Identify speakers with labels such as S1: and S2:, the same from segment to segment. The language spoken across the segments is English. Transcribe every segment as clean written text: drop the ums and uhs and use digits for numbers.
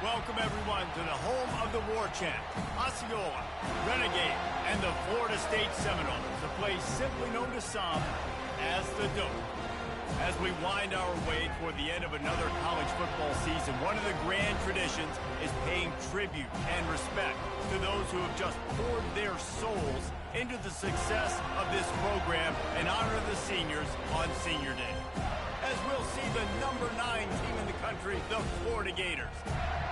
S1: Welcome, everyone, to the home of the war chant, Osceola, Renegade, and the Florida State Seminoles, a place simply known to some as the Dome. As we wind our way toward the end of another college football season, one of the grand traditions is paying tribute and respect to those who have just poured their souls into the success of this program and honor the seniors on Senior Day. As we'll see the number 9 team in the country, the Florida Gators,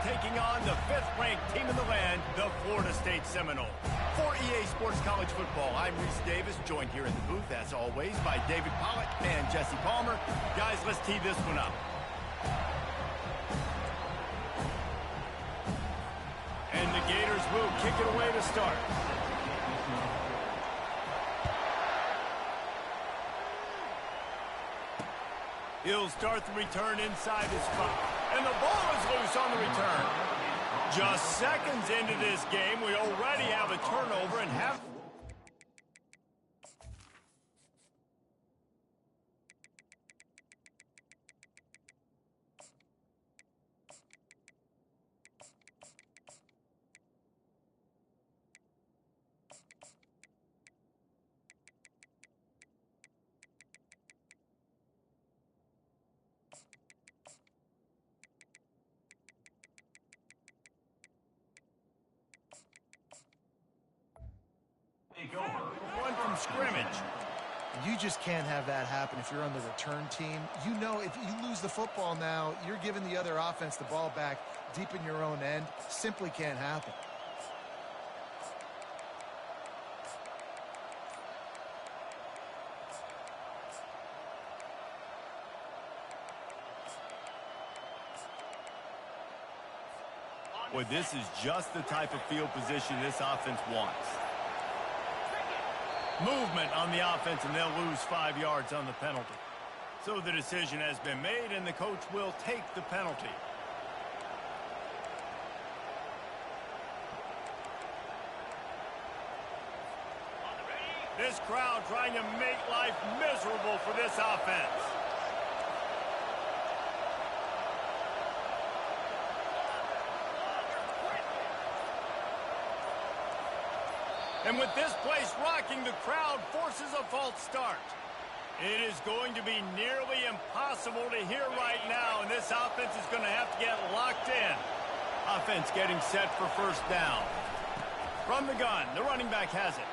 S1: taking on the 5th-ranked team in the land, the Florida State Seminoles. For EA Sports College Football, I'm Reese Davis, joined here in the booth, as always, by David Pollock and Jesse Palmer. Guys, let's tee this one up. And the Gators will kick it away to start. He'll start the return inside his 5. And the ball is loose on the return. Just seconds into this game, we already have a turnover and have... One from scrimmage.
S2: You just can't have that happen if you're on the return team. You know if you lose the football now, you're giving the other offense the ball back deep in your own end. Simply can't happen.
S1: Boy, this is just the type of field position this offense wants. Movement on the offense, and they'll lose 5 yards on the penalty. So the decision has been made, and the coach will take the penalty. This crowd trying to make life miserable for this offense. And with this place rocking, the crowd forces a false start. It is going to be nearly impossible to hear right now, and this offense is going to have to get locked in. Offense getting set for first down. From the gun, the running back has it.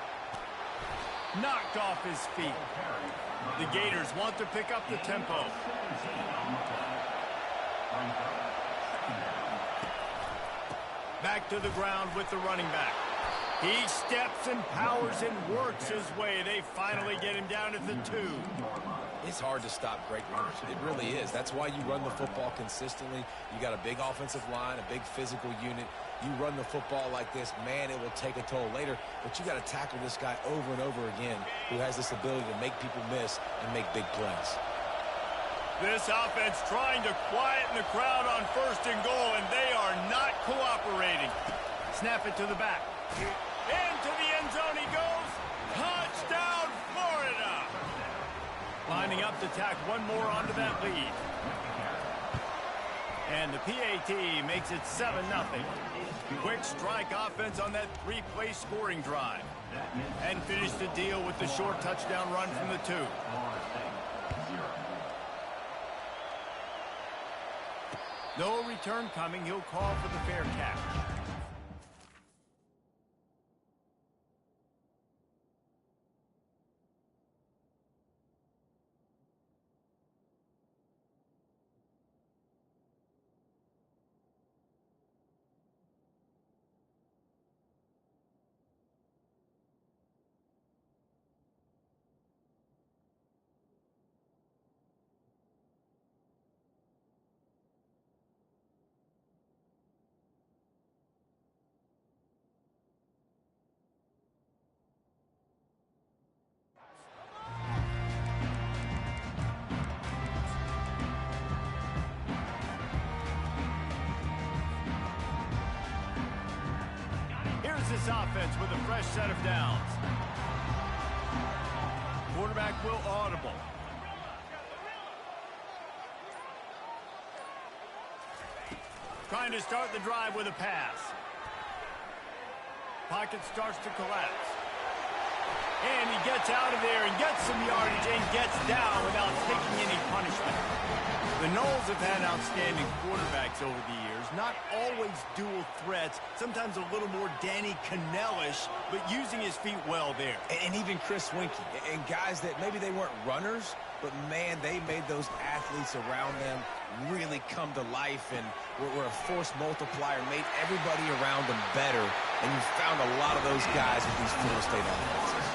S1: Knocked off his feet. The Gators want to pick up the tempo. Back to the ground with the running back. He steps and powers and works his way. They finally get him down at the 2.
S3: It's hard to stop great runners. It really is. That's why you run the football consistently. You got a big offensive line, a big physical unit. You run the football like this, man, it will take a toll later. But you got to tackle this guy over and over again who has this ability to make people miss and make big plays.
S1: This offense trying to quieten the crowd on 1st and goal, and they are not cooperating. Snap it to the back. Into the end zone he goes. Touchdown, Florida! Lining up to tack one more onto that lead. And the PAT makes it 7-0. Quick strike offense on that 3-play scoring drive. And finish the deal with the short touchdown run from the 2. No return coming. He'll call for the fair catch. This offense with a fresh set of downs. Quarterback will audible. trying to start the drive with a pass. Pocket starts to collapse. And he gets out of there and gets some yardage and gets down without taking any punishment. The Noles have had outstanding quarterbacks over the years. Not always dual threats. Sometimes a little more Danny Cannell-ish, but using his feet well there.
S3: And even Chris Winkie. And guys that maybe they weren't runners, but, man, they made those athletes around them really come to life and were a force multiplier, made everybody around them better. And you found a lot of those guys with these Florida State offenses.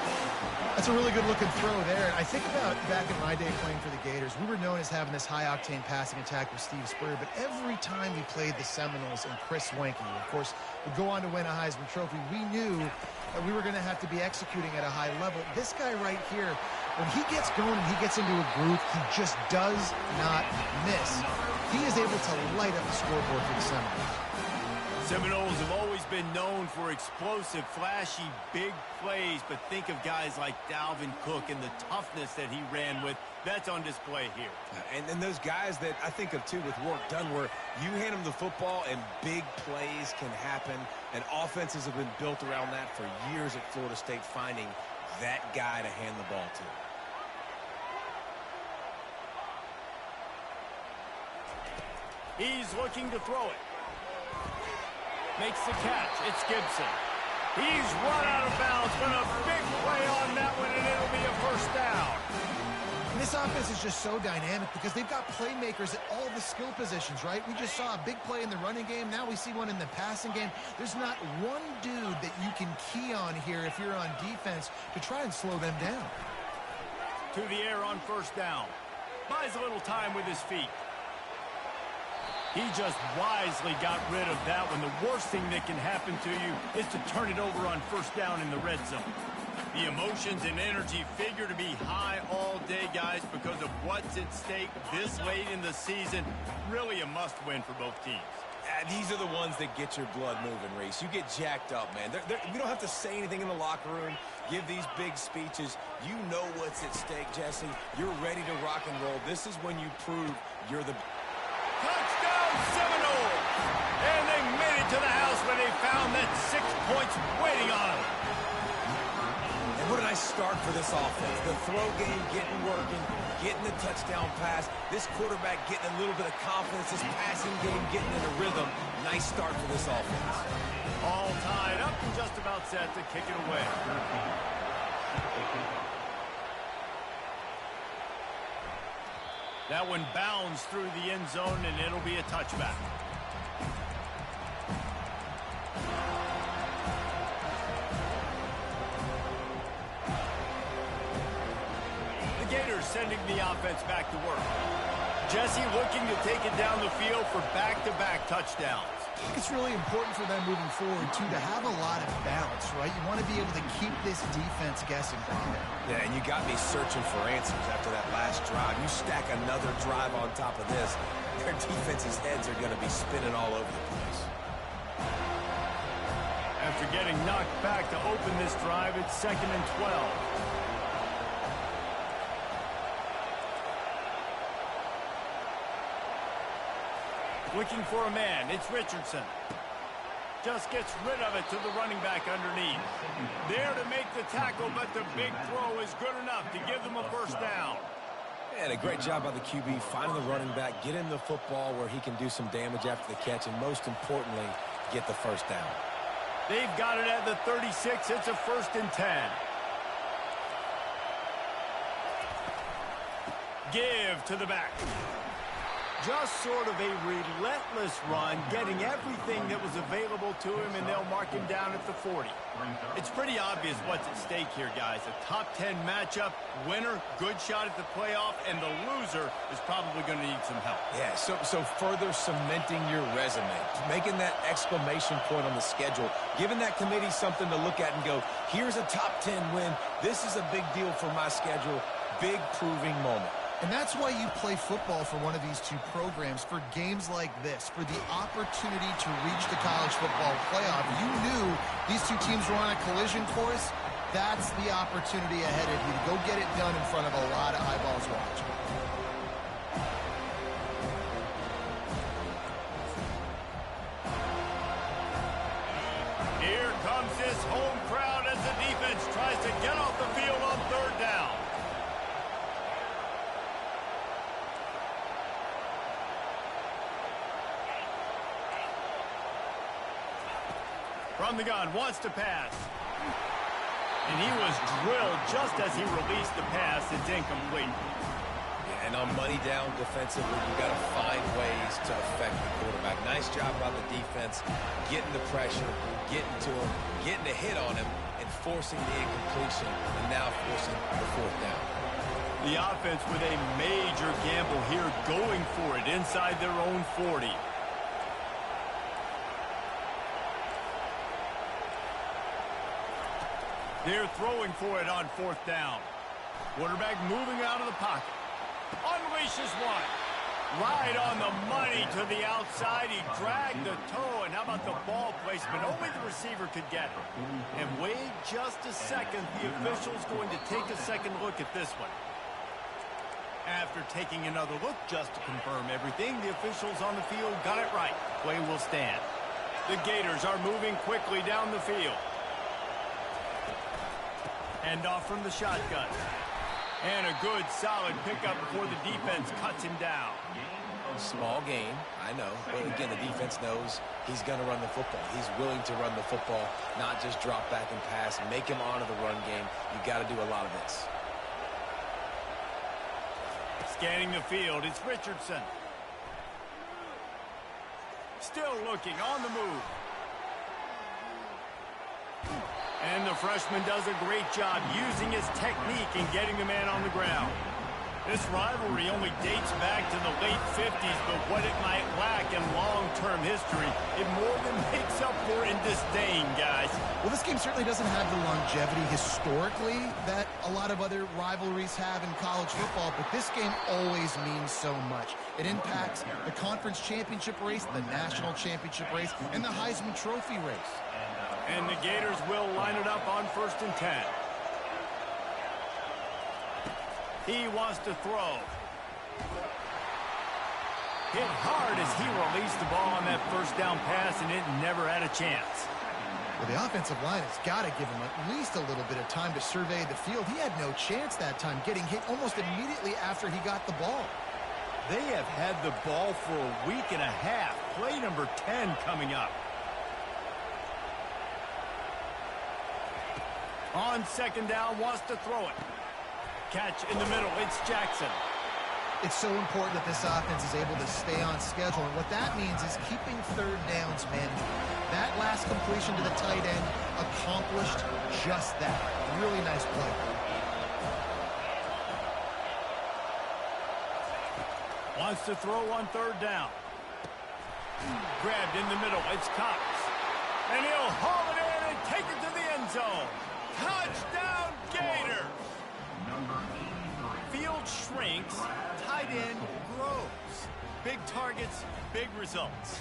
S2: That's a really good-looking throw there. And I think about back in my day playing for the Gators, we were known as having this high-octane passing attack with Steve Spurrier, but every time we played the Seminoles and Chris Winkie, of course, would go on to win a Heisman Trophy, we knew that we were going to have to be executing at a high level. This guy right here, when he gets going and he gets into a groove, he just does not miss. He is able to light up the scoreboard for the Seminoles.
S1: Seminoles have always been known for explosive, flashy, big plays, but think of guys like Dalvin Cook and the toughness that he ran with. That's on display here.
S3: And those guys that I think of, too, with Warrick Dunn, where you hand them the football and big plays can happen, and offenses have been built around that for years at Florida State, finding that guy to hand the ball to.
S1: He's looking to throw it. Makes the catch. It's Gibson. He's run out of bounds, but a big play on that one, and it'll be a first down.
S2: And this offense is just so dynamic because they've got playmakers at all the skill positions, right? We just saw a big play in the running game. Now we see one in the passing game. There's not one dude that you can key on here if you're on defense to try and slow them down.
S1: To the air on first down. Buys a little time with his feet. He just wisely got rid of that one. The worst thing that can happen to you is to turn it over on first down in the red zone. The emotions and energy figure to be high all day, guys, because of what's at stake this late in the season. Really a must-win for both teams.
S3: These are the ones that get your blood moving, Reese. You get jacked up, man. We don't have to say anything in the locker room, give these big speeches. You know what's at stake, Jesse. You're ready to rock and roll. This is when you prove you're the...
S1: Touchdown, Seminoles! And they made it to the house where they found that 6 points waiting on them.
S3: And what a nice start for this offense. The throw game getting working, getting the touchdown pass. This quarterback getting a little bit of confidence. This passing game getting in a rhythm. Nice start for this offense.
S1: All tied up and just about set to kick it away. That one bounds through the end zone, and it'll be a touchback. The Gators sending the offense back to work. Jesse looking to take it down the field for back-to-back touchdowns.
S2: I think it's really important for them moving forward, too, to have a lot of balance, right? You want to be able to keep this defense guessing back there.
S3: Yeah, and you got me searching for answers after that last drive. You stack another drive on top of this, their defense's heads are going to be spinning all over the place.
S1: After getting knocked back to open this drive, it's 2nd and 12. Looking for a man. It's Richardson. Just gets rid of it to the running back underneath. There to make the tackle, but the big throw is good enough to give them a first down.
S3: And a great job by the QB, finding the running back, get him the football where he can do some damage after the catch, and most importantly, get the first down.
S1: They've got it at the 36. It's a 1st and 10. Give to the back. Just sort of a relentless run, getting everything that was available to him, and they'll mark him down at the 40. It's pretty obvious what's at stake here, guys. A top 10 matchup, winner, good shot at the playoff, and the loser is probably going to need some help.
S3: Yeah, so further cementing your resume, making that exclamation point on the schedule, giving that committee something to look at and go, here's a top 10 win. This is a big deal for my schedule. Big proving moment.
S2: And that's why you play football for one of these two programs, for games like this, for the opportunity to reach the college football playoff. You knew these two teams were on a collision course. That's the opportunity ahead of you to go get it done in front of a lot of eyeballs watching.
S1: home crowd as the defense tries to get off the field on third down. From the gun, wants to pass. And he was drilled just as he released the pass. It's incomplete.
S3: And on money down defensively, you've got to find ways to affect the quarterback. Nice job by the defense, getting the pressure, getting to him, getting a hit on him, and forcing the incompletion, and now forcing the fourth down.
S1: The offense with a major gamble here, going for it inside their own 40. They're throwing for it on fourth down. Quarterback moving out of the pocket. Unleashes one. Right on the money to the outside. He dragged the toe. And how about the ball placement? Only the receiver could get it. And wait just a second. The official's going to take a second look at this one. After taking another look just to confirm everything, the officials on the field got it right. Play will stand. The Gators are moving quickly down the field. Hand off from the shotgun. And a good, solid pickup before the defense cuts him down.
S3: Small gain, I know. But again, the defense knows he's going to run the football. He's willing to run the football, not just drop back and pass. Make him honor the run game. You got to do a lot of this.
S1: Scanning the field, it's Richardson. Still looking, on the move. And the freshman does a great job using his technique and getting the man on the ground. This rivalry only dates back to the late 50s, but what it might lack in long-term history, it more than makes up for in disdain, guys.
S2: Well, this game certainly doesn't have the longevity historically that a lot of other rivalries have in college football, but this game always means so much. It impacts the conference championship race, the national championship race, and the Heisman Trophy race.
S1: And the Gators will line it up on 1st and 10. He wants to throw. Hit hard as he released the ball on that first down pass, and it never had a chance.
S2: Well, the offensive line has got to give him at least a little bit of time to survey the field. He had no chance that time, getting hit almost immediately after he got the ball.
S1: They have had the ball for a week and a half. Play number 10 coming up. On 2nd down, wants to throw it. Catch in the middle, it's Jackson.
S2: It's so important that this offense is able to stay on schedule, and what that means is keeping third downs manageable. That last completion to the tight end accomplished just that. Really nice play.
S1: Wants to throw on 3rd down. Grabbed in the middle, it's Cox. And he'll haul it in and take it to the end zone. Touchdown, Gator! Field shrinks, tight end grows. Big targets, big results.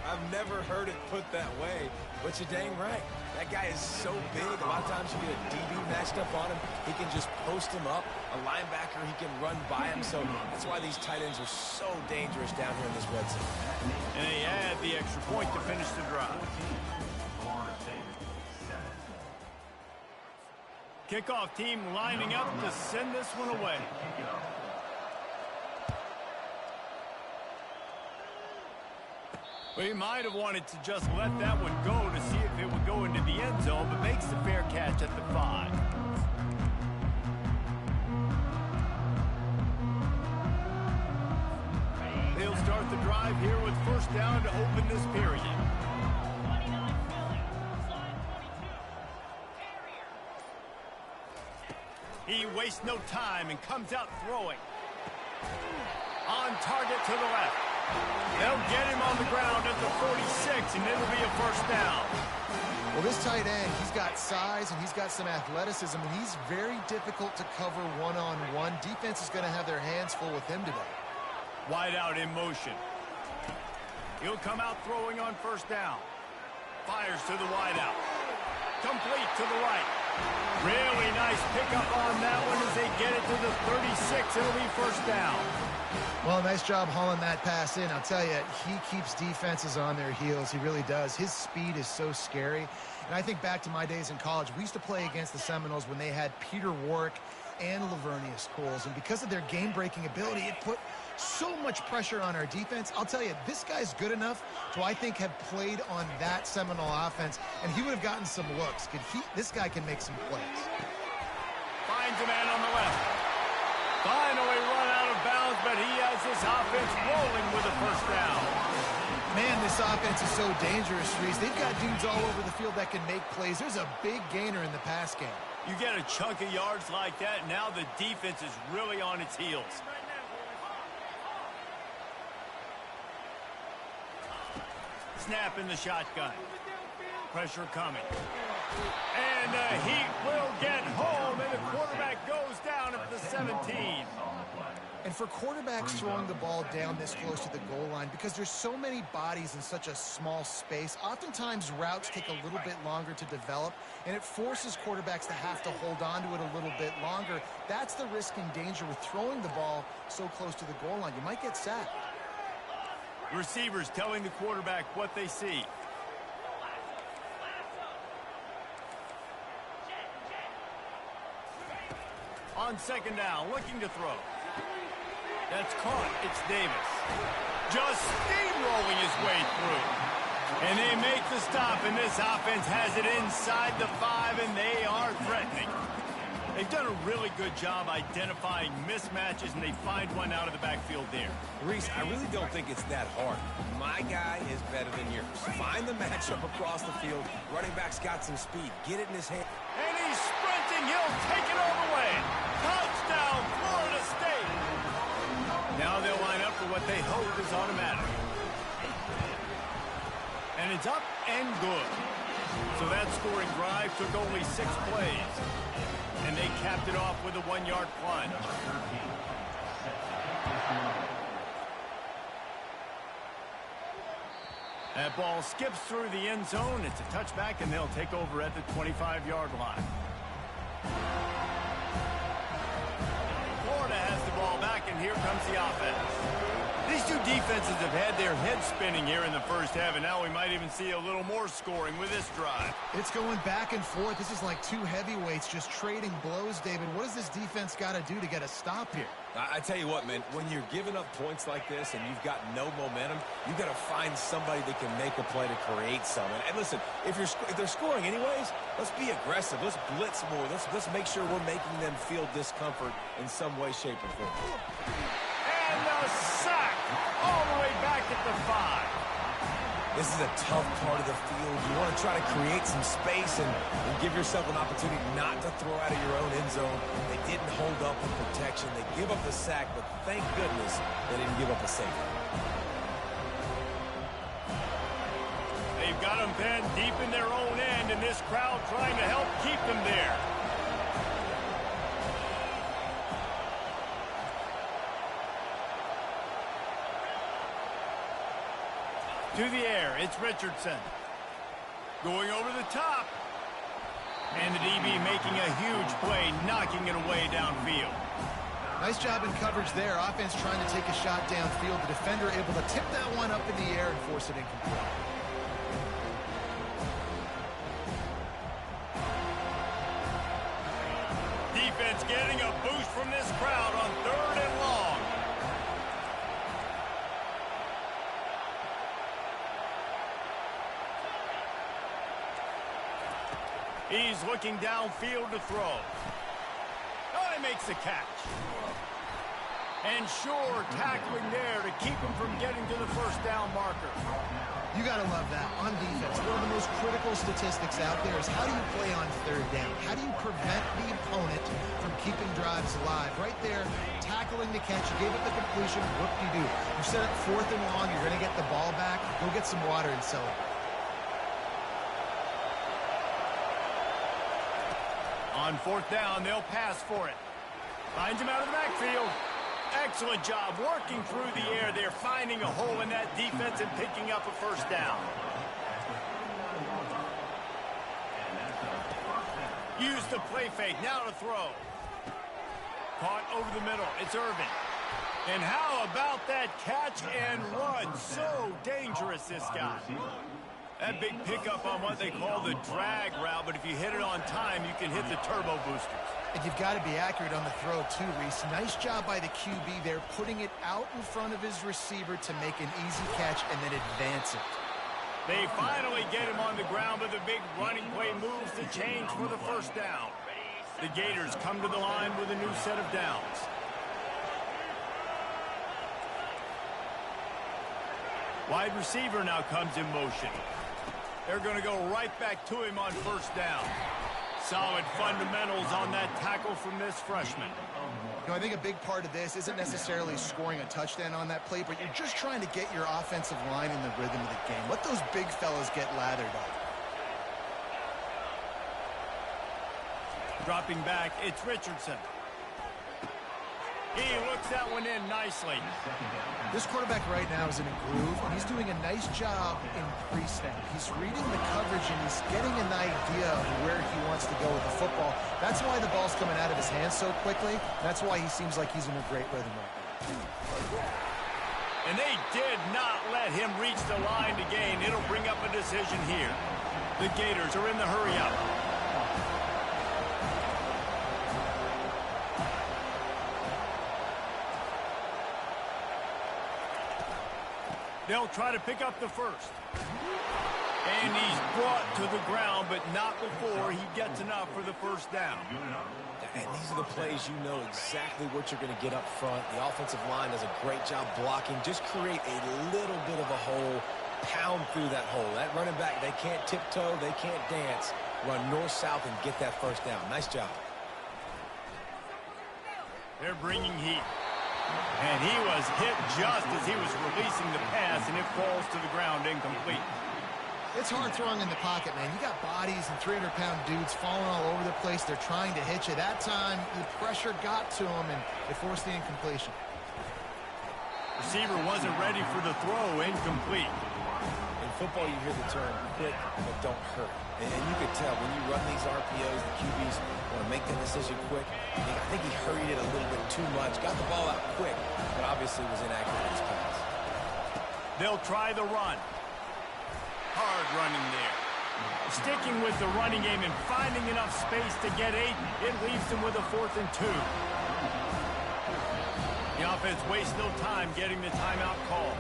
S3: I've never heard it put that way, but you're dang right. That guy is so big. A lot of times you get a DB matched up on him. He can just post him up. A linebacker, he can run by him. So that's why these tight ends are so dangerous down here in this red zone.
S1: And they add the extra point to finish the drive. Kickoff team lining up to send this one away. Well, he might have wanted to just let that one go to see if it would go into the end zone, but makes the fair catch at the 5. They'll start the drive here with 1st down to open this period. He wastes no time and comes out throwing. On target to the left. They'll get him on the ground at the 46, and it'll be a 1st down.
S2: Well, this tight end, he's got size and he's got some athleticism, and he's very difficult to cover one-on-one. Defense is going to have their hands full with him today.
S1: Wide out in motion. He'll come out throwing on 1st down. Fires to the wide out. Complete to the right. Really nice pickup on that one as they get it to the 36. It'll be first down.
S2: Well, nice job hauling that pass in. I'll tell you, he keeps defenses on their heels. He really does. His speed is so scary. And I think back to my days in college. We used to play against the Seminoles when they had Peter Warrick and Lavernius Coles. And because of their game-breaking ability, it put so much pressure on our defense. I'll tell you, this guy's good enough to, I think, have played on that Seminole offense, and he would have gotten some looks. This guy can make some plays.
S1: Finds a man on the left. Finally run out of bounds, but he has his offense rolling with a first down.
S2: Man, this offense is so dangerous, Reese. They've got dudes all over the field that can make plays. There's a big gainer in the pass game.
S1: You get a chunk of yards like that, now the defense is really on its heels. Snap in the shotgun. Pressure coming. And the Heat will get home, and the quarterback goes down at the 17.
S2: And for quarterbacks throwing the ball down this close to the goal line, because there's so many bodies in such a small space, oftentimes routes take a little bit longer to develop, and it forces quarterbacks to have to hold on to it a little bit longer. That's the risk and danger with throwing the ball so close to the goal line. You might get sacked.
S1: Receivers telling the quarterback what they see. On second down, looking to throw. That's caught. It's Davis. Just steamrolling his way through. And they make the stop, and this offense has it inside the 5, and they are threatening. They've done a really good job identifying mismatches, and they find one out of the backfield there.
S3: Reese, I really don't think it's that hard. My guy is better than yours. Find the matchup across the field. Running back's got some speed. Get it in his hand.
S1: And he's sprinting. He'll take it all the way. Touchdown, Florida State. Now they'll line up for what they hope is automatic. And it's up and good. So that scoring drive took only 6 plays. And they capped it off with a 1-yard plunge. That ball skips through the end zone. It's a touchback, and they'll take over at the 25-yard line. Florida has the ball back, and here comes the offense. These two defenses have had their heads spinning here in the first half, and now we might even see a little more scoring with this drive.
S2: It's going back and forth. This is like two heavyweights just trading blows, David. What does this defense got to do to get a stop here?
S3: I tell you what, man, when you're giving up points like this and you've got no momentum, you've got to find somebody that can make a play to create something. And listen, if they're scoring anyways, let's be aggressive. Let's blitz more. Let's make sure we're making them feel discomfort in some way, shape, or form.
S1: And the sack all the way back at the 5.
S3: This is a tough part of the field. You want to try to create some space and give yourself an opportunity not to throw out of your own end zone. They didn't hold up in protection. They give up the sack, but thank goodness they didn't give up a safety.
S1: They've got them pinned deep in their own end, and this crowd trying to help keep them there. To the air, it's Richardson. Going over the top. And the DB making a huge play, knocking it away downfield.
S2: Nice job in coverage there. Offense trying to take a shot downfield. The defender able to tip that one up in the air and force it incomplete.
S1: Defense getting a boost from this crowd on 3rd and long. He's looking downfield to throw. Oh, he makes the catch. And sure, tackling there to keep him from getting to the first down marker.
S2: You got to love that. On defense, one of the most critical statistics out there is how do you play on 3rd down? How do you prevent the opponent from keeping drives alive? Right there, tackling the catch. You gave up the completion. Whoop-de-doo. You set up 4th and long. You're going to get the ball back. Go get some water and celebrate.
S1: On 4th down, they'll pass for it. Finds him out of the backfield. Excellent job working through the air. They're finding a hole in that defense and picking up a first down. Use the play fake. Now to throw. Caught over the middle. It's Irvin. And how about that catch and run? So dangerous, this guy. That big pickup on what they call the drag route, but if you hit it on time, you can hit the turbo boosters.
S2: And you've got to be accurate on the throw, too, Reese. Nice job by the QB there, putting it out in front of his receiver to make an easy catch and then advance it.
S1: They finally get him on the ground, but the big running play moves the change for the first down. The Gators come to the line with a new set of downs. Wide receiver now comes in motion. They're going to go right back to him on first down. Solid fundamentals on that tackle from this freshman.
S2: You know, I think a big part of this isn't necessarily scoring a touchdown on that play, but you're just trying to get your offensive line in the rhythm of the game. Let those big fellas get lathered up.
S1: Dropping back, it's Richardson. He looks that one in nicely.
S2: This quarterback right now is in a groove, and he's doing a nice job in pre-snap. He's reading the coverage, and he's getting an idea of where he wants to go with the football. That's why the ball's coming out of his hands so quickly. That's why he seems like he's in a great rhythm right now.
S1: And they did not let him reach the line to gain. It'll bring up a decision here. The Gators are in the hurry-up. They'll try to pick up the first. And he's brought to the ground, but not before he gets enough for the first down.
S3: And these are the plays you know exactly what you're going to get up front. The offensive line does a great job blocking. Just create a little bit of a hole, pound through that hole. That running back, they can't tiptoe, they can't dance. Run north-south and get that first down. Nice job.
S1: They're bringing heat. And he was hit just as he was releasing the pass, and it falls to the ground incomplete.
S2: It's hard throwing in the pocket, man. You got bodies and 300-pound dudes falling all over the place. They're trying to hit you. That time, the pressure got to him, and it forced the incompletion.
S1: Receiver wasn't ready for the throw. Incomplete.
S3: In football, you hear the term quick but don't hurt. And you could tell when you run these RPOs, the QBs want to make that decision quick. I think he hurried it a little bit too much. Got the ball out quick, but obviously was inaccurate in his pass.
S1: They'll try the run. Hard running there. Sticking with the running game and finding enough space to get 8. It leaves them with a 4th and 2. The offense wastes no time getting the timeout call.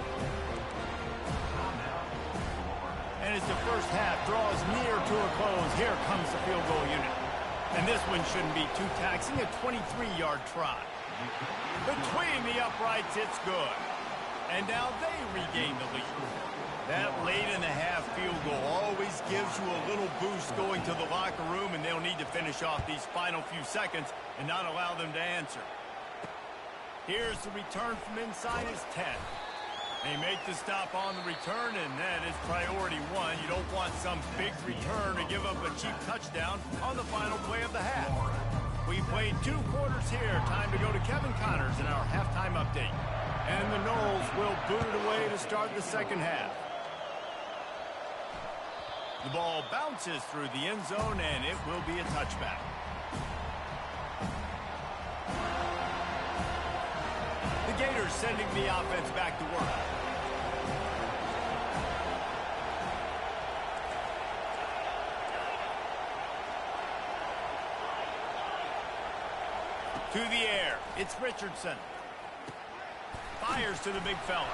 S1: And as the first half draws near to a close, here comes the field goal unit. And this one shouldn't be too taxing, a 23-yard try. Between the uprights, it's good. And now they regain the lead. That late-in-the-half field goal always gives you a little boost going to the locker room, and they'll need to finish off these final few seconds and not allow them to answer. Here's the return from inside his 10. They make the stop on the return, and that is priority 1. You don't want some big return to give up a cheap touchdown on the final play of the half. We played 2 quarters here. Time to go to Kevin Connors in our halftime update. And the Noles will boot it away to start the second half. The ball bounces through the end zone, and it will be a touchback. The Gators sending the offense back to work. To the air, it's Richardson. Fires to the big fella.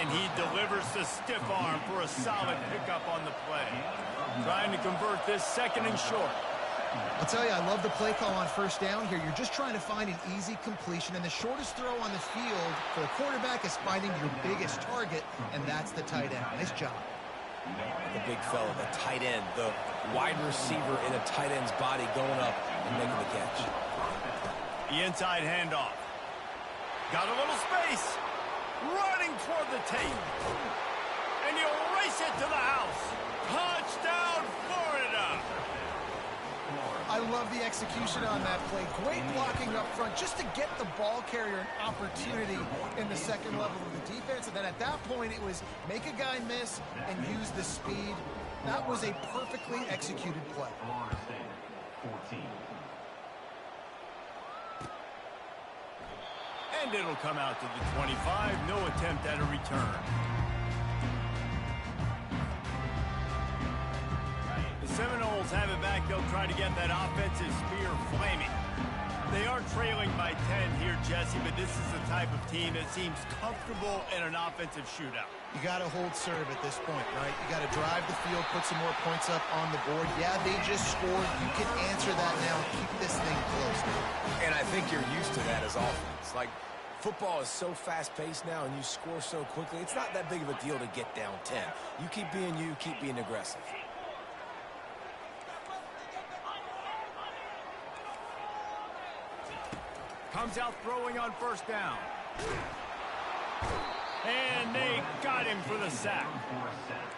S1: And he delivers the stiff arm for a solid pickup on the play. Trying to convert this 2nd and short.
S2: I'll tell you, I love the play call on first down here. You're just trying to find an easy completion, and the shortest throw on the field for the quarterback is finding your biggest target, and that's the tight end. Nice job.
S3: The big fella, the tight end, the wide receiver in a tight end's body going up and making the catch.
S1: The inside handoff. Got a little space. Running toward the tape. And he'll race it to the house. Touchdown, Florida.
S2: I love the execution on that play. Great blocking up front just to get the ball carrier an opportunity in the second level of the defense. And then at that point, it was make a guy miss and use the speed. That was a perfectly executed play.
S1: And it'll come out to the 25. No attempt at a return. The Seminoles have it back. They'll try to get that offensive spear flaming. They are trailing by 10 here, Jesse, but this is the type of team that seems comfortable in an offensive shootout.
S2: You got to hold serve at this point, right? You got to drive the field, put some more points up on the board. Yeah, they just scored. You can answer that now and keep this thing close.
S3: And I think you're used to that as offense. Like, football is so fast-paced now and you score so quickly, it's not that big of a deal to get down 10. You keep being aggressive.
S1: Comes out throwing on first down. And they got him for the sack.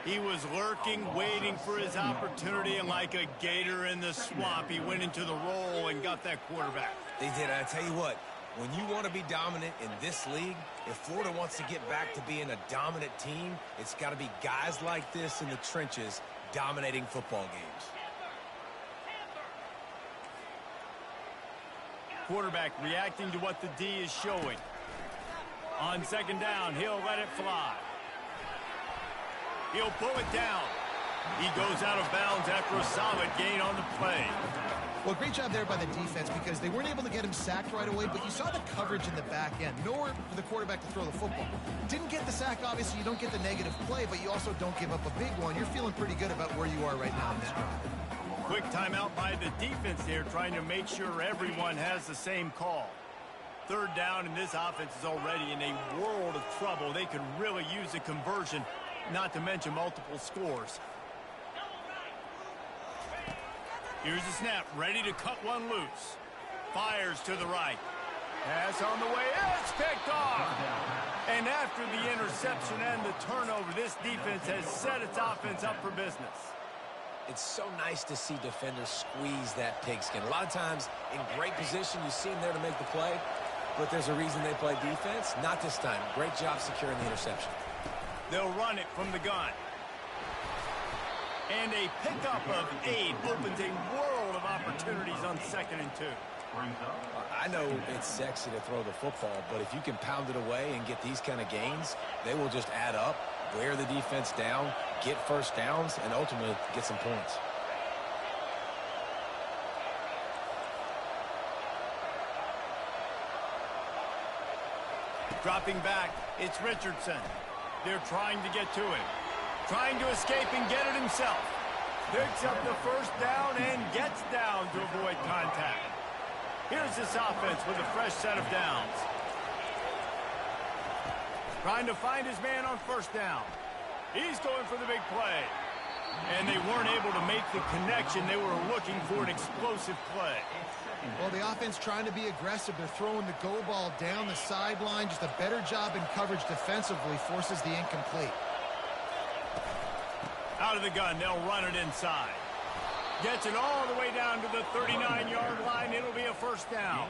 S1: He was lurking, waiting for his opportunity, and like a gator in the swamp, he went into the roll and got that quarterback.
S3: They did. I tell you what, when you want to be dominant in this league, if Florida wants to get back to being a dominant team, it's got to be guys like this in the trenches dominating football games.
S1: Quarterback reacting to what the D is showing. On second down, he'll let it fly. He'll pull it down. He goes out of bounds after a solid gain on the play.
S2: Well, great job there by the defense because they weren't able to get him sacked right away, but you saw the coverage in the back end. Nowhere for the quarterback to throw the football. Didn't get the sack, obviously. You don't get the negative play, but you also don't give up a big one. You're feeling pretty good about where you are right now in this drive.
S1: Quick timeout by the defense there, trying to make sure everyone has the same call. Third down, and this offense is already in a world of trouble. They could really use a conversion, not to mention multiple scores. Here's the snap, ready to cut one loose. Fires to the right. Pass on the way, it's picked off. And after the interception and the turnover, this defense has set its offense up for business.
S3: It's so nice to see defenders squeeze that pigskin. A lot of times, in great position, you see them there to make the play, but there's a reason they play defense. Not this time. Great job securing the interception.
S1: They'll run it from the gun. And a pickup of 8 opens a world of opportunities on 2nd and 2.
S3: I know it's sexy to throw the football, but if you can pound it away and get these kind of gains, they will just add up, wear the defense down, get first downs, and ultimately get some points.
S1: Dropping back, it's Richardson. They're trying to get to him. Trying to escape and get it himself. Picks up the first down and gets down to avoid contact. Here's this offense with a fresh set of downs. Trying to find his man on first down. He's going for the big play. And they weren't able to make the connection. They were looking for an explosive play.
S2: Well, the offense trying to be aggressive. They're throwing the go ball down the sideline. Just a better job in coverage defensively forces the incomplete.
S1: Out of the gun, they'll run it inside. Gets it all the way down to the 39-yard line. It'll be a first down.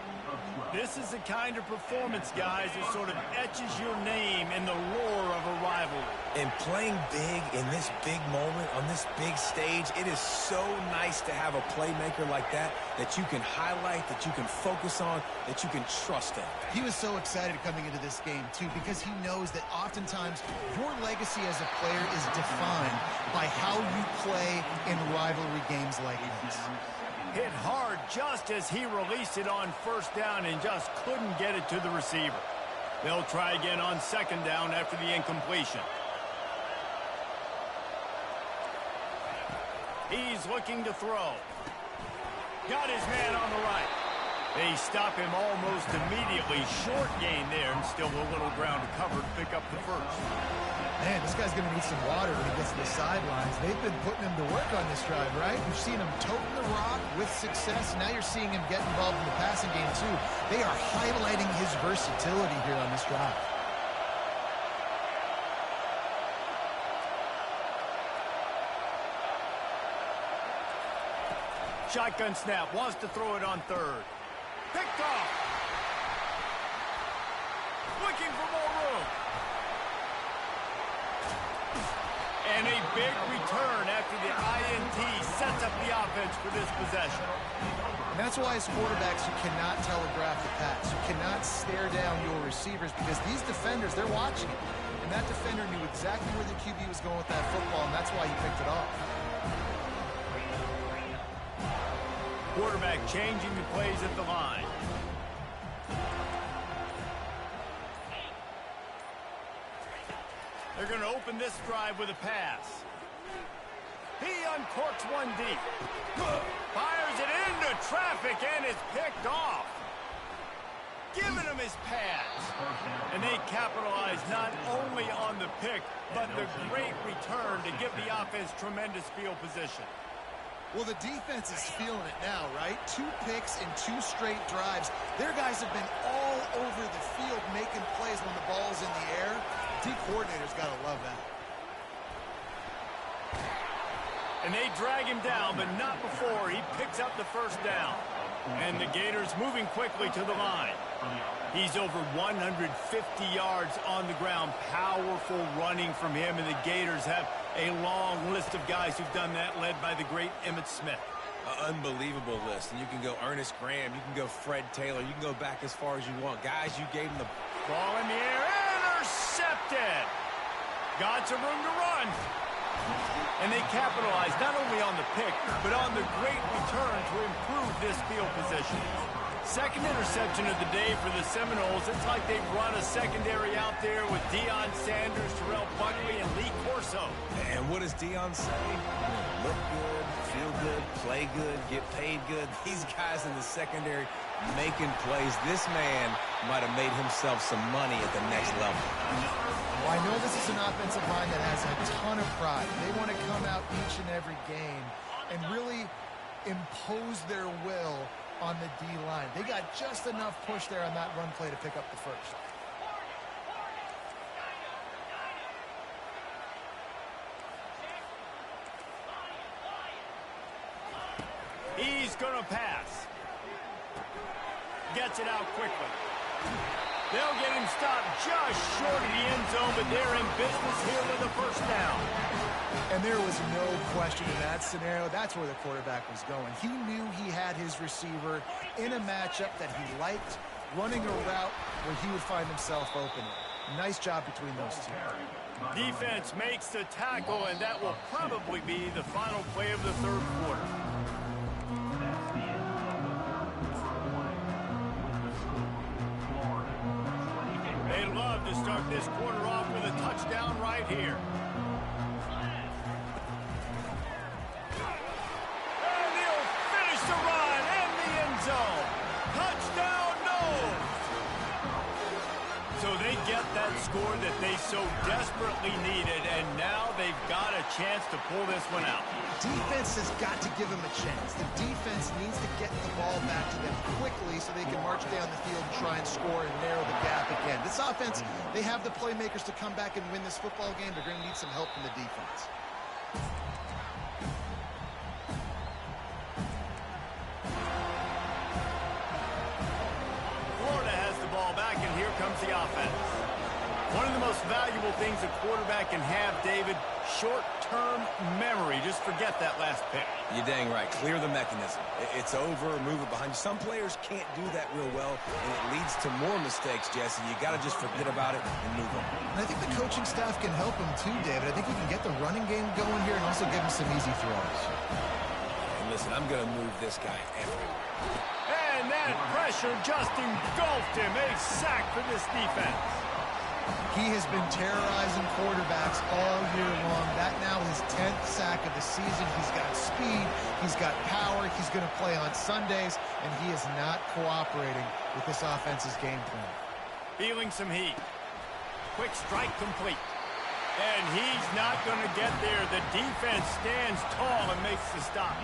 S1: This is the kind of performance, guys, that sort of etches your name in the lore of a rivalry.
S3: And playing big in this big moment, on this big stage, it is so nice to have a playmaker like that you can highlight, that you can focus on, that you can trust in.
S2: He was so excited coming into this game, too, because he knows that oftentimes your legacy as a player is defined by how you play in rivalry games like this.
S1: Hit hard just as he released it on first down and just couldn't get it to the receiver. They'll try again on second down after the incompletion. He's looking to throw. Got his man on the right. They stop him almost immediately. Short gain there, and still a little ground to cover to pick up the first.
S2: Man, this guy's going to need some water when he gets to the sidelines. They've been putting him to work on this drive, right? You've seen him toting the rock with success. Now you're seeing him get involved in the passing game, too. They are highlighting his versatility here on this drive.
S1: Shotgun snap, wants to throw it on third. Picked off. Looking for more room. And And a big return after the INT sets up the offense for this possession.
S2: And that's why as quarterbacks, you cannot telegraph the pass. You cannot stare down your receivers because these defenders, they're watching it. And that defender knew exactly where the QB was going with that football, and that's why he picked it off.
S1: Quarterback changing the plays at the line. They're going to open this drive with a pass. He uncorks one deep. Fires it into traffic and is picked off. Giving him his pass. And they capitalize not only on the pick, but the great return to give the offense tremendous field position.
S2: Well, the defense is feeling it now, right? 2 picks in 2 straight drives. Their guys have been all over the field making plays when the ball's in the air. D coordinator's got to love that.
S1: And they drag him down, but not before he picks up the first down. And the Gators moving quickly to the line. He's over 150 yards on the ground. Powerful running from him, and the Gators have a long list of guys who've done that, led by the great Emmitt Smith.
S3: Unbelievable list. And you can go Ernest Graham. You can go Fred Taylor. You can go back as far as you want. Guys, you gave him the
S1: ball in the air. Intercepted. Got some room to run. And they capitalize not only on the pick, but on the great return to improve this field position. Second interception of the day for the Seminoles. It's like they've run a secondary out there with Deion Sanders, Terrell Buckley, and Lee Corso.
S3: And what does Deion say? Look good, feel good, play good, get paid good. These guys in the secondary making plays. This man might have made himself some money at the next level.
S2: Well, I know this is an offensive line that has a ton of pride. They want to come out each and every game and really impose their will on the D-line. They got just enough push there on that run play to pick up the first.
S1: He's going to pass. Gets it out quickly. They'll get him stopped just short of the end zone, but they're in business here with a first down.
S2: And there was no question in that scenario. That's where the quarterback was going. He knew he had his receiver in a matchup that he liked, running a route where he would find himself open. Nice job between those two.
S1: Defense makes the tackle, and that will probably be the final play of the third quarter. They love to start this quarter off with a touchdown right here. And he'll finish the run in the end zone. Touchdown, no! So they get that score that they so desperately needed, and now they've got a chance to pull this one out.
S2: Defense has got to give them a chance. The defense needs to get the ball back to them quickly so they can march down the field and try and score and narrow the gap again. This offense, they have the playmakers to come back and win this football game. They're going to need some help from the defense.
S1: Florida has the ball back, and here comes the offense. One of the most valuable things a quarterback can have, David, short-term memory. Just forget that last pick.
S3: You're dang right. Clear the mechanism. It's over, move it behind you. Some players can't do that real well, and it leads to more mistakes, Jesse. You got to just forget about it and move on.
S2: And I think the coaching staff can help him too, David. I think he can get the running game going here and also give him some easy throws.
S3: And listen, I'm going to move this guy everywhere.
S1: And that pressure just engulfed him. A sack for this defense.
S2: He has been terrorizing quarterbacks all year long. That now his 10th sack of the season. He's got speed. He's got power. He's going to play on Sundays, and he is not cooperating with this offense's game plan.
S1: Feeling some heat. Quick strike complete. And he's not going to get there. The defense stands tall and makes the stop.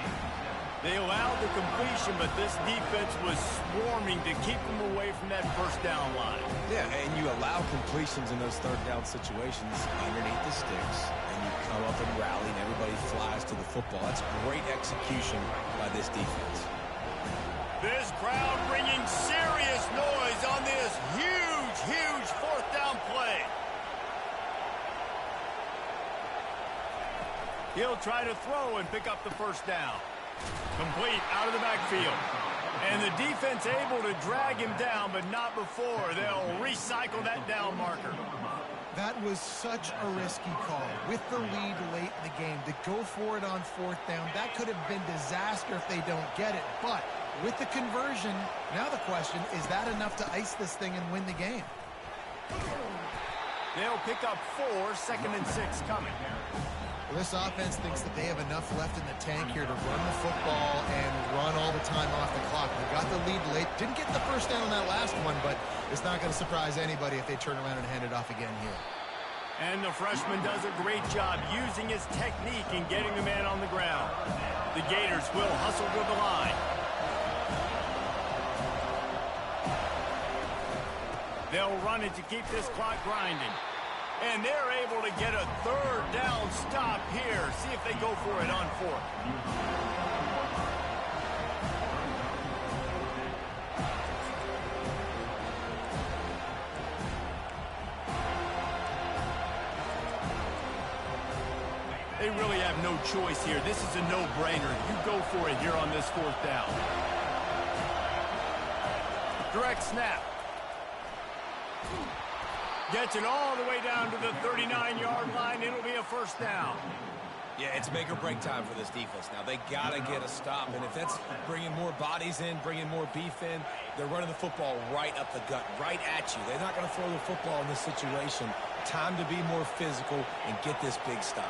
S1: They allowed the completion, but this defense was swarming to keep them away from that first down line.
S3: Yeah, and you allow completions in those third down situations underneath the sticks, and you come up and rally, and everybody flies to the football. That's great execution by this defense.
S1: This crowd bringing serious noise on this huge fourth down play. He'll try to throw and pick up the first down. Complete out of the backfield. And the defense able to drag him down, but not before. They'll recycle that down marker.
S2: That was such a risky call. With the lead late in the game, to go for it on fourth down, that could have been disaster if they don't get it. But with the conversion, now the question, is that enough to ice this thing and win the game?
S1: They'll pick up 4, 2nd and 6 coming.
S2: Well, this offense thinks that they have enough left in the tank here to run the football and run all the time off the clock. They got the lead late. Didn't get the first down on that last one, but it's not going to surprise anybody if they turn around and hand it off again here.
S1: And the freshman does a great job using his technique and getting the man on the ground. The Gators will hustle to the line. They'll run it to keep this clock grinding. And they're able to get a 3rd down stop here. See if they go for it on 4th. They really have no choice here. This is a no-brainer. You go for it here on this 4th down. Direct snap. Gets it all the way down to the 39-yard line. It'll be a first down.
S3: Yeah, it's make or break time for this defense now. They got to get a stop, and if that's bringing more bodies in, bringing more beef in, they're running the football right up the gut, right at you. They're not going to throw the football in this situation. Time to be more physical and get this big stop.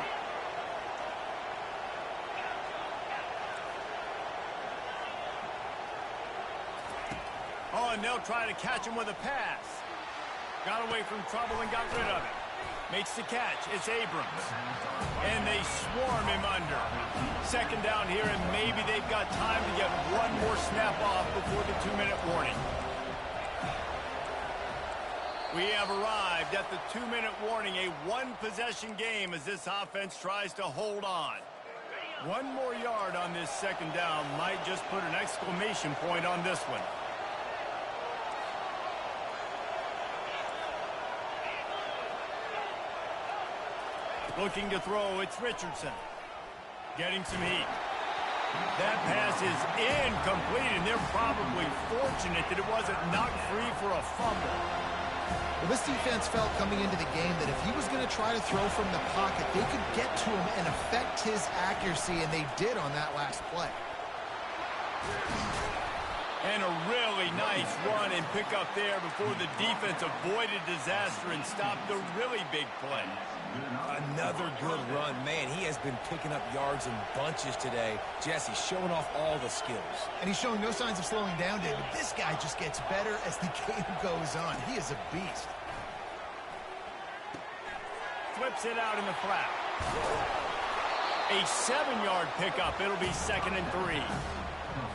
S1: Oh, and they'll try to catch him with a pass. Got away from trouble and got rid of it. Makes the catch. It's Abrams. And they swarm him under. 2nd down here, and maybe they've got time to get one more snap off before the 2-minute warning. We have arrived at the 2-minute warning, a one-possession game as this offense tries to hold on. One more yard on this 2nd down might just put an exclamation point on this one. Looking to throw, it's Richardson. Getting some heat. That pass is incomplete, and they're probably fortunate that it wasn't knocked free for a fumble.
S2: Well, this defense felt coming into the game that if he was going to try to throw from the pocket, they could get to him and affect his accuracy, and they did on that last play.
S1: And a really nice run and pick up there before the defense avoided disaster and stopped the really big play.
S3: Another good run. Man, he has been picking up yards in bunches today. Jesse showing off all the skills.
S2: And he's showing no signs of slowing down, David. This guy just gets better as the game goes on. He is a beast.
S1: Flips it out in the flat. A 7-yard pickup. It'll be 2nd and 3.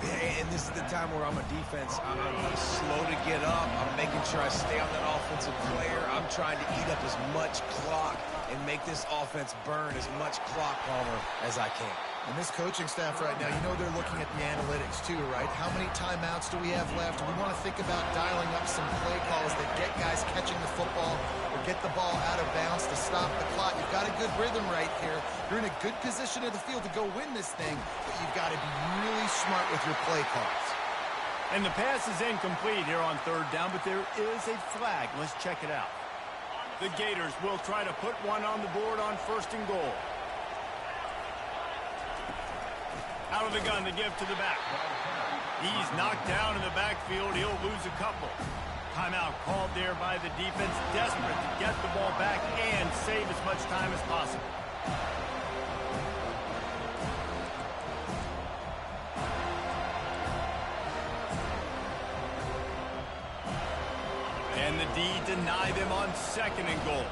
S3: And this is the time where I'm a defense. I'm slow to get up. I'm making sure I stay on that offensive player. I'm trying to eat up as much clock and make this offense burn as much clock, Palmer, as I can.
S2: And this coaching staff right now, you know they're looking at the analytics too, right? How many timeouts do we have left? We want to think about dialing up some play calls that get guys catching the football or get the ball out of bounds to stop the clock. You've got a good rhythm right here. You're in a good position of the field to go win this thing, but you've got to be really smart with your play calls.
S1: And the pass is incomplete here on 3rd down, but there is a flag. Let's check it out. The Gators will try to put one on the board on 1st and goal. Out of the gun to give to the back. He's knocked down in the backfield. He'll lose a couple. Timeout called there by the defense, desperate to get the ball back and save as much time as possible. And the D deny them on 2nd and goal.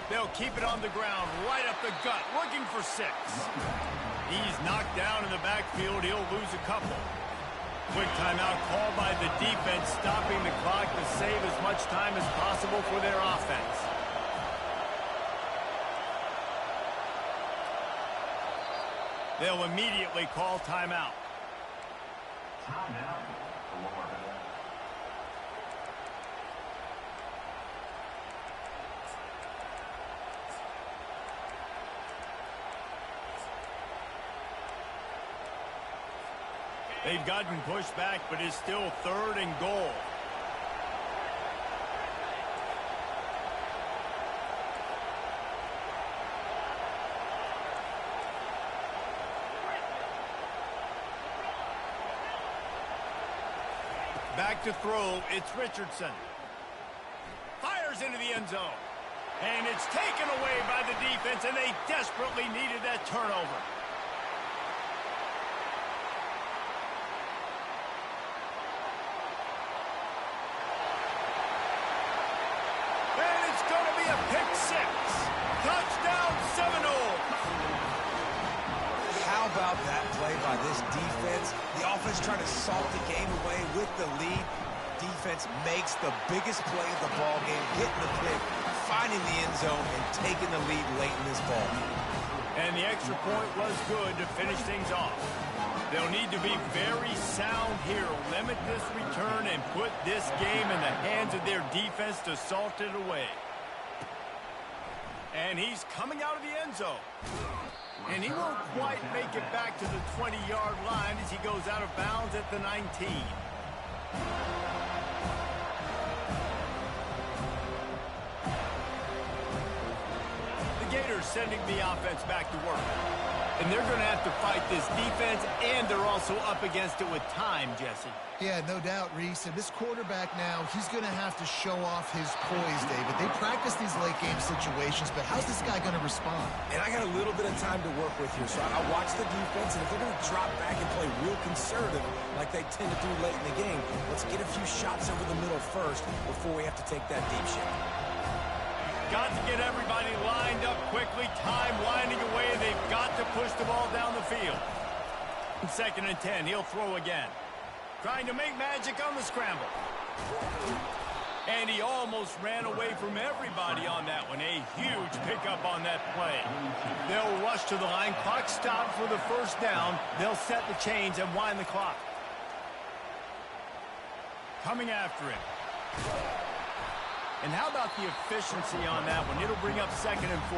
S1: They'll keep it on the ground, right up the gut, looking for 6. He's knocked down in the backfield. He'll lose a couple. Quick timeout called by the defense, stopping the clock to save as much time as possible for their offense. They'll immediately call timeout. They've gotten pushed back, but it's still 3rd and goal. Back to throw, it's Richardson. Fires into the end zone. And it's taken away by the defense, and they desperately needed that turnover. And it's going to be a pick 6. Touchdown Seminoles.
S3: How about that play by this defense? The offense trying to salt the game away with the lead. Defense makes the biggest play of the ball game, hitting the pick, finding the end zone, and taking the lead late in this ball.
S1: And the extra point was good to finish things off. They'll need to be very sound here, limit this return, and put this game in the hands of their defense to salt it away. And he's coming out of the end zone. And he won't quite make it back to the 20-yard line as he goes out of bounds at the 19. The Gators sending the offense back to work. And they're going to have to fight this defense, and they're also up against it with time, Jesse.
S2: Yeah, no doubt, Reese. And this quarterback now, he's going to have to show off his poise, David. They practice these late-game situations, but how's this guy going to respond?
S3: And I got a little bit of time to work with here, so I'll watch the defense, and if they're going to drop back and play real conservative like they tend to do late in the game, let's get a few shots over the middle first before we have to take that deep shot.
S1: Got to get everybody lined up quickly. Time winding away, and they've got to push the ball down the field. 2nd and 10, he'll throw again. Trying to make magic on the scramble. And he almost ran away from everybody on that one. A huge pickup on that play. They'll rush to the line. Clock stopped for the 1st down. They'll set the chains and wind the clock. Coming after him. And how about the efficiency on that one? It'll bring up 2nd and 4.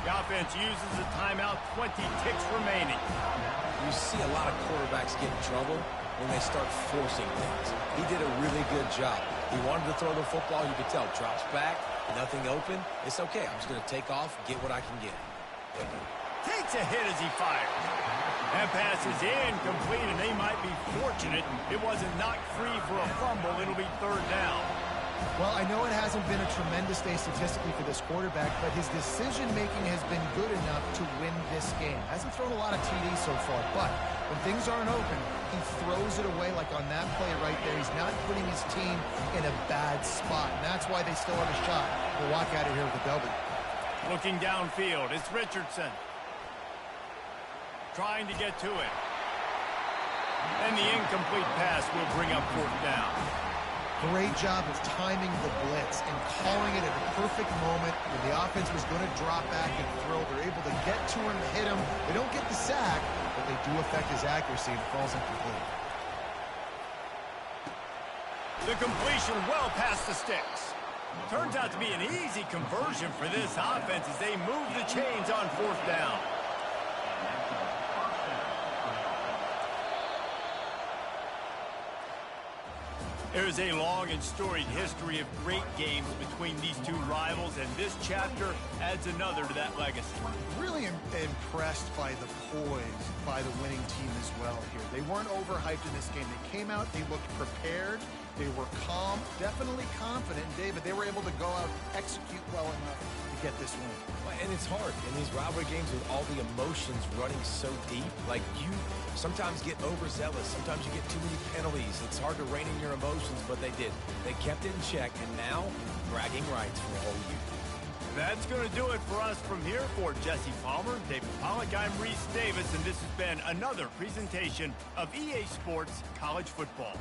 S1: The offense uses a timeout, 20 ticks remaining.
S3: You see a lot of quarterbacks get in trouble when they start forcing things. He did a really good job. He wanted to throw the football. You could tell. Drops back, nothing open. It's okay. I'm just going to take off, get what I can get.
S1: Takes a hit as he fires. That pass is incomplete, and they might be fortunate it wasn't knocked free for a fumble. It'll be 3rd down.
S2: Well, I know it hasn't been a tremendous day statistically for this quarterback, but his decision-making has been good enough to win this game. Hasn't thrown a lot of TDs so far, but when things aren't open, he throws it away like on that play right there. He's not putting his team in a bad spot, and that's why they still have a shot to walk out of here with a W.
S1: Looking downfield, it's Richardson. Trying to get to it. And the incomplete pass will bring up 4th down.
S2: Great job of timing the blitz and calling it at a perfect moment when the offense was going to drop back and throw. They're able to get to him, hit him. They don't get the sack, but they do affect his accuracy and it falls incomplete.
S1: The completion well past the sticks. Turns out to be an easy conversion for this offense as they move the chains on 4th down. There is a long and storied history of great games between these two rivals, and this chapter adds another to that legacy.
S2: Really impressed by the poise by the winning team as well here. They weren't overhyped in this game. They came out, they looked prepared, they were calm, definitely confident. David, they were able to go out, execute well enough to get this win.
S3: And it's hard in these rivalry games with all the emotions running so deep. Like, you sometimes get overzealous. Sometimes you get too many penalties. It's hard to rein in your emotions, but they did. They kept it in check, and now bragging rights for the whole year.
S1: That's going to do it for us from here. For Jesse Palmer, David Pollack, I'm Reese Davis, and this has been another presentation of EA Sports College Football.